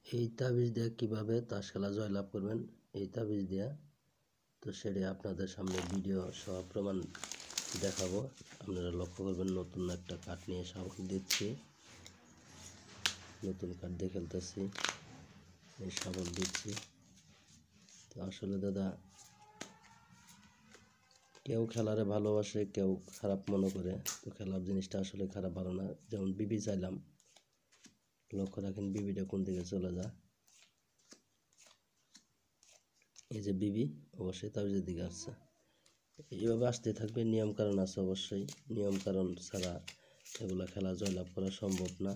এই তাবিজ দিয়ে কীভাবে তাস খেলা জয়লাভ করবেন এই তাবিজ দিয়ে, তো সেটা আপনাদের সামনে ভিডিও সহ প্রমাণ দেখাবো। আপনারা লক্ষ্য করবেন, নতুন একটা কার্ড নিয়ে শাবক দিচ্ছি, নতুন কার্ড দিয়ে খেলতেছি, এই শাবক দিচ্ছি। তো আসলে দাদা, কেউ খেলারে ভালোবাসে, কেউ খারাপ মনে করে। তো খেলার জিনিসটা আসলে খারাপ ভালো না। যেমন বিবি চাইলাম, লক্ষ্য রাখেন বিবিটা কোন দিকে চলে যায়। এই যে বিবি অবশ্যই তাবিজের দিকে আসছে, এইভাবে আসতে থাকবে। নিয়ম কারণ আছে অবশ্যই, নিয়ম কারণ ছাড়া এগুলা খেলা জয়লাভ করা সম্ভব না।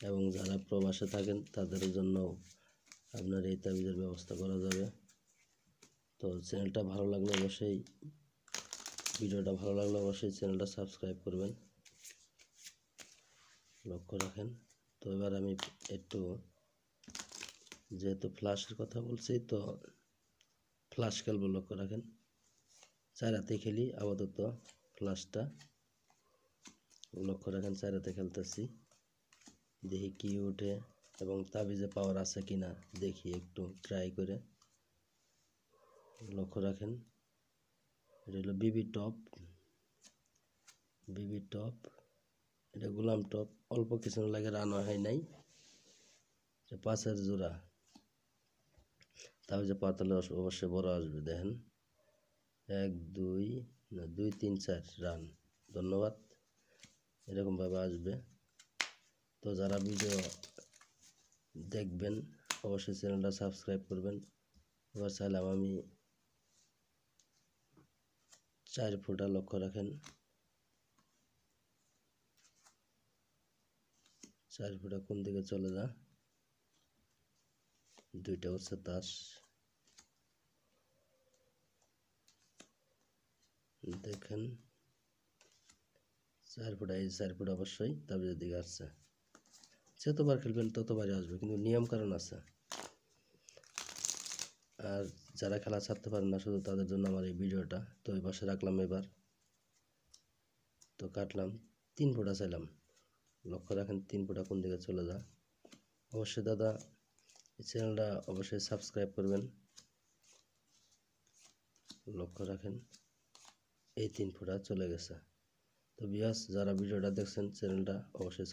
এবং যারা প্রবাসে থাকেন তাদের জন্য আপনার এই তাবিজের ব্যবস্থা করা যাবে। তো চ্যানেলটা ভালো লাগলে অবশ্যই, ভিডিওটা ভালো লাগলে অবশ্যই চ্যানেলটা সাবস্ক্রাইব করবেন, লক্ষ্য রাখেন। তো এবার আমি একটু, যেহেতু ফ্লাশের কথা বলছি, তো ফ্লাশ খেলবো, লক্ষ্য রাখেন। 4 হাতে খেলি আপাতত ফ্লাশটা, লক্ষ্য রাখেন। 4 হাতে খেলতেছি, দেখি কি উঠে এবং তাবিজে পাওয়ার আছে কিনা দেখি, একটু ট্রাই করে। লক্ষ্য রাখেন, এটা হলো বিবি টপ, বিবি টপ, এটা গোলাম টপ। অল্প কিছু লাগে, রান হয় নাই। 5-এর জোড়া, তাবিজে পাতালে অবশ্যই বড় আসবে। দেখেন 1 2 না 2 3 4 রান। ধন্যবাদ, এরকমভাবে আসবে। তো যারা ভিডিও দেখবেন অবশ্যই চ্যানেলটা সাবস্ক্রাইব করবেন। এবার চাইলাম আমি 4 ফুটা, লক্ষ্য রাখেন। 4 ফুটা কোন দিকে চলে যা, 2টা হচ্ছে তাস। দেখেন 4 ফুটা, এই 4 ফুট অবশ্যই তাবিজের দিকে আসছে। যতবার খেলবেন ততবারই আসবে, কিন্তু নিয়ম কারণ আছে। আর যারা খেলা ছাড়তে পারেন না, শুধু তাদের জন্য আমার এই ভিডিওটা। তো এই পাশে রাখলাম এবার, তো কাটলাম 3 ফুটা চাইলাম, লক্ষ্য রাখেন 3 ফুটা কোন দিকে চলে যা। অবশ্যই দাদা এই চ্যানেলটা অবশ্যই সাবস্ক্রাইব করবেন, লক্ষ্য রাখেন। এই 3 ফুটা চলে গেছে। তো ভিউয়ার্স, যারা ভিডিওটা দেখছেন চ্যানেলটা অবশ্যই